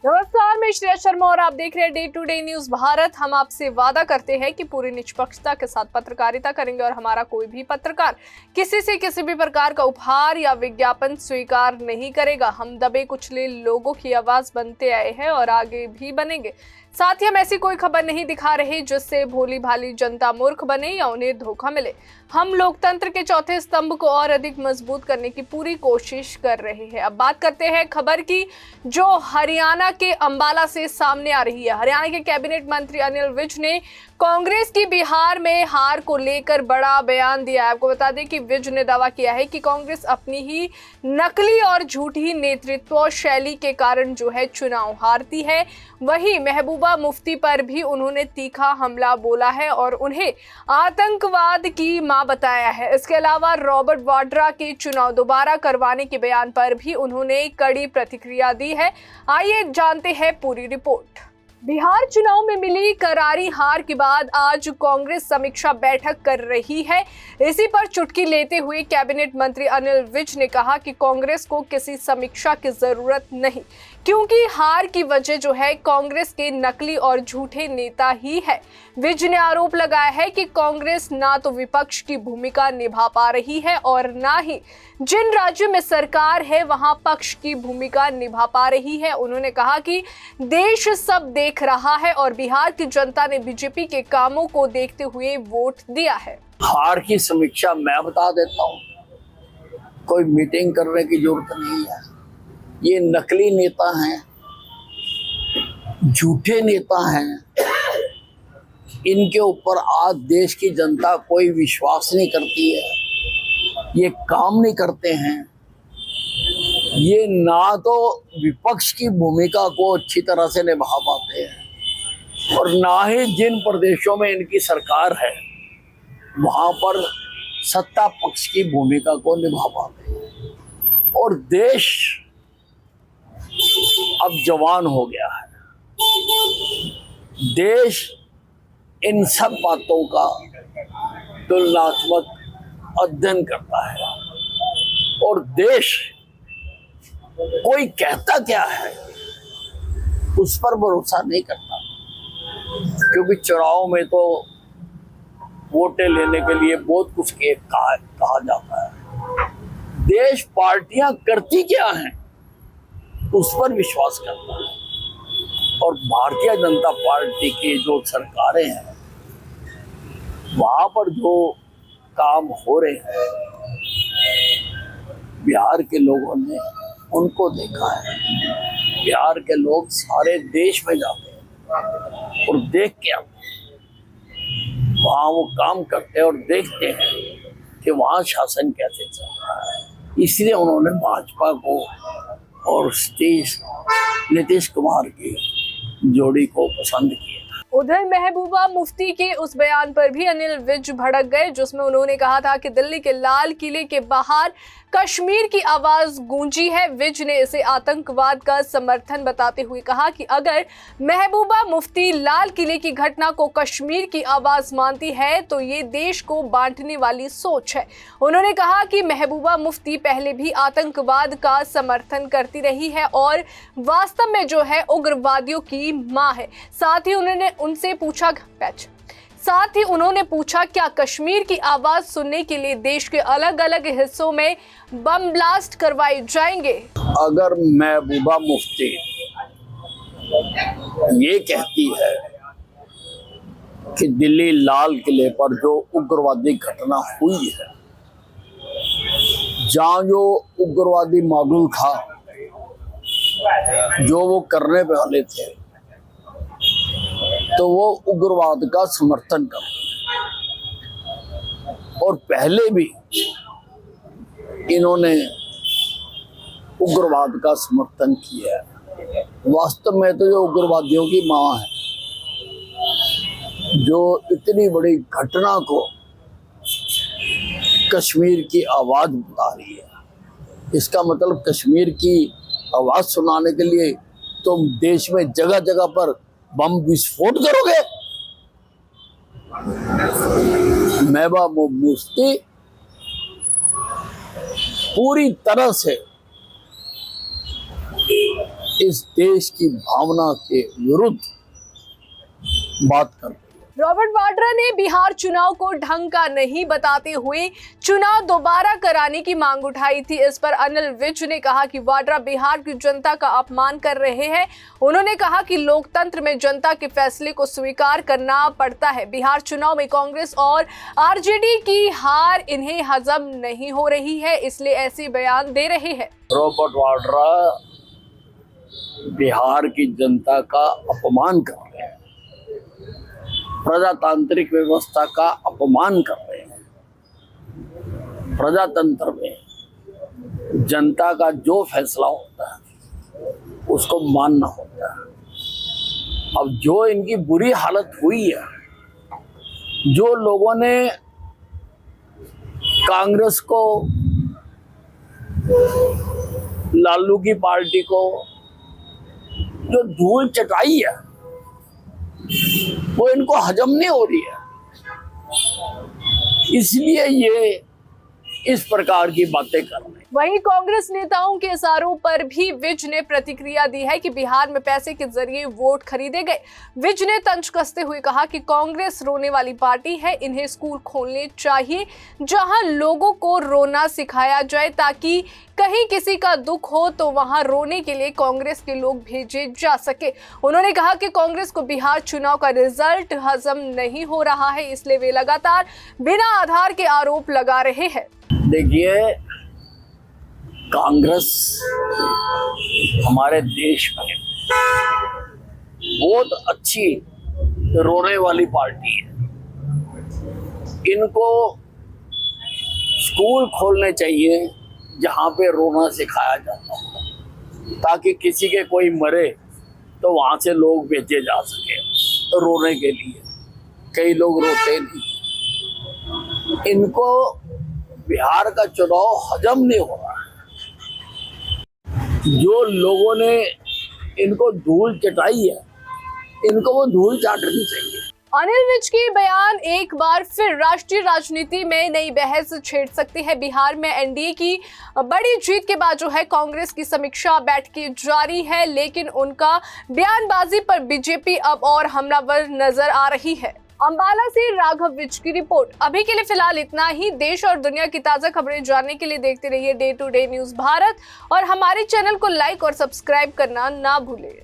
नमस्कार, मैं श्रेया शर्मा और आप देख रहे हैं day to day news Bharat. हम आपसे वादा करते हैं कि पूरी निष्पक्षता के साथ पत्रकारिता करेंगे और हमारा कोई भी पत्रकार किसी से किसी भी प्रकार का उपहार या विज्ञापन स्वीकार नहीं करेगा। हम दबे कुचले लोगों की आवाज बनते आए हैं और आगे भी बनेंगे। साथ ही हम ऐसी कोई खबर नहीं दिखा रहे जिससे भोली भाली जनता मूर्ख बने या उन्हें धोखा मिले। हम लोकतंत्र के चौथे स्तंभ को और अधिक मजबूत करने की पूरी कोशिश कर रहे हैं। अब बात करते हैं खबर की, जो हरियाणा के अंबाला से सामने आ रही है। हरियाणा के कैबिनेट मंत्री अनिल विज ने कांग्रेस की बिहार में हार को लेकर बड़ा बयान दिया है। आपको बता दें कि विज ने दावा किया है कि कांग्रेस अपनी ही नकली और झूठी नेतृत्व शैली के कारण जो है चुनाव हारती है। वहीं महबूबा मुफ्ती पर भी उन्होंने तीखा हमला बोला है और उन्हें आतंकवाद की मां बताया है। इसके अलावा रॉबर्ट वाड्रा के चुनाव दोबारा करवाने के बयान पर भी उन्होंने कड़ी प्रतिक्रिया दी है। आइए जानते हैं पूरी रिपोर्ट। बिहार चुनाव में मिली करारी हार के बाद आज कांग्रेस समीक्षा बैठक कर रही है। इसी पर चुटकी लेते हुए कैबिनेट मंत्री अनिल विज ने कहा कि कांग्रेस को किसी समीक्षा की जरूरत नहीं, क्योंकि हार की वजह जो है कांग्रेस के नकली और झूठे नेता ही है। विज ने आरोप लगाया है कि कांग्रेस ना तो विपक्ष की भूमिका निभा पा रही है और ना ही जिन राज्यों में सरकार है वहां पक्ष की भूमिका निभा पा रही है। उन्होंने कहा कि देश सब देख रहा है और बिहार की जनता ने बीजेपी के कामों को देखते हुए वोट दिया है। हार की समीक्षा मैं बता देता हूँ, कोई मीटिंग करने की जरूरत नहीं है। ये नकली नेता हैं, झूठे नेता हैं, इनके ऊपर आज देश की जनता कोई विश्वास नहीं करती है। ये काम नहीं करते हैं, ये ना तो विपक्ष की भूमिका को अच्छी तरह से निभा पाते हैं और ना ही जिन प्रदेशों में इनकी सरकार है वहां पर सत्ता पक्ष की भूमिका को निभा पाते हैं। और देश अब जवान हो गया है। देश इन सब बातों का तुलनात्मक अध्ययन करता है और देश कोई कहता क्या है उस पर भरोसा नहीं करता, क्योंकि चुनाव में तो वोटें लेने के लिए बहुत कुछ कहा जाता है। देश पार्टियां करती क्या हैं उस पर विश्वास करता है। और भारतीय जनता पार्टी की जो सरकारें हैं वहां पर जो काम हो रहे हैं बिहार के लोगों ने उनको देखा है। बिहार के लोग सारे देश में जाते हैं और देख के आते हैं, वहाँ वो काम करते हैं और देखते हैं कि वहाँ शासन कैसे चल रहा है। इसलिए उन्होंने भाजपा को और नीतीश कुमार की जोड़ी को पसंद किया। उधर महबूबा मुफ्ती के उस बयान पर भी अनिल विज भड़क गए, जिसमें उन्होंने कहा था कि दिल्ली के लाल किले के बाहर कश्मीर की आवाज गूंजी है। विज ने इसे आतंकवाद का समर्थन बताते हुए कहा कि अगर महबूबा मुफ्ती लाल किले की घटना को कश्मीर की आवाज मानती है तो ये देश को बांटने वाली सोच है। उन्होंने कहा कि महबूबा मुफ्ती पहले भी आतंकवाद का समर्थन करती रही है और वास्तव में जो है उग्रवादियों की मां है। साथ ही उन्होंने पूछा क्या कश्मीर की आवाज सुनने के लिए देश के अलग अलग हिस्सों में बम ब्लास्ट करवाए जाएंगे। अगर महबूबा मुफ्ती ये कहती है कि दिल्ली लाल किले पर जो उग्रवादी घटना हुई है, जहां जो उग्रवादी मॉड्यूल था जो वो करने वाले थे, तो वो उग्रवाद का समर्थन करते हैं। और पहले भी इन्होंने उग्रवाद का समर्थन किया है। वास्तव में तो जो उग्रवादियों की मां है, जो इतनी बड़ी घटना को कश्मीर की आवाज बता रही है, इसका मतलब कश्मीर की आवाज सुनाने के लिए तुम देश में जगह जगह पर बम विस्फोट करोगे। महबूबा मुफ्ती पूरी तरह से इस देश की भावना के विरुद्ध बात कर रही है। रॉबर्ट वाड्रा ने बिहार चुनाव को ढंग का नहीं बताते हुए चुनाव दोबारा कराने की मांग उठाई थी। इस पर अनिल विज ने कहा कि वाड्रा बिहार की जनता का अपमान कर रहे हैं। उन्होंने कहा कि लोकतंत्र में जनता के फैसले को स्वीकार करना पड़ता है। बिहार चुनाव में कांग्रेस और आरजेडी की हार इन्हें हजम नहीं हो रही है, इसलिए ऐसे बयान दे रहे हैं। रॉबर्ट वाड्रा बिहार की जनता का अपमान कर रहे हैं, प्रजातांत्रिक व्यवस्था का अपमान कर रहे हैं। प्रजातंत्र में जनता का जो फैसला होता है उसको मानना होता है। अब जो इनकी बुरी हालत हुई है, जो लोगों ने कांग्रेस को, लालू की पार्टी को जो धूल चटाई है, वो इनको हजम नहीं हो रही है, इसलिए ये इस प्रकार की बातें कर रहे हैं। वहीं कांग्रेस नेताओं के इस आरोप पर भी विज ने प्रतिक्रिया दी है कि बिहार में पैसे के जरिए वोट खरीदे गए। विज ने तंज कसते हुए कहा कि कांग्रेस रोने वाली पार्टी है, इन्हें स्कूल खोलने चाहिए जहां लोगों को रोना सिखाया जाए, ताकि कहीं किसी का दुख हो तो वहां रोने के लिए कांग्रेस के लोग भेजे जा सके। उन्होंने कहा कि कांग्रेस को बिहार चुनाव का रिजल्ट हजम नहीं हो रहा है, इसलिए वे लगातार बिना आधार के आरोप लगा रहे हैं। देखिए, कांग्रेस हमारे देश में बहुत अच्छी रोने वाली पार्टी है। इनको स्कूल खोलने चाहिए जहाँ पे रोना सिखाया जाता है, ताकि किसी के कोई मरे तो वहाँ से लोग भेजे जा सके रोने के लिए। कई लोग रोते नहीं। इनको बिहार का चुनाव हजम नहीं हो रहा है। जो लोगों ने इनको धूल चटाई है, इनको वो धूल चाटनी चाहिए। अनिल विज के बयान एक बार फिर राष्ट्रीय राजनीति में नई बहस छेड़ सकते हैं। बिहार में एनडीए की बड़ी जीत के बाद जो है कांग्रेस की समीक्षा बैठकें जारी है, लेकिन उनका बयानबाजी पर बीजेपी अब और हमलावर नजर आ रही है। अंबाला से राघव विज की रिपोर्ट। अभी के लिए फिलहाल इतना ही। देश और दुनिया की ताजा खबरें जानने के लिए देखते रहिए day to day news Bharat और हमारे चैनल को लाइक और सब्सक्राइब करना ना भूलें।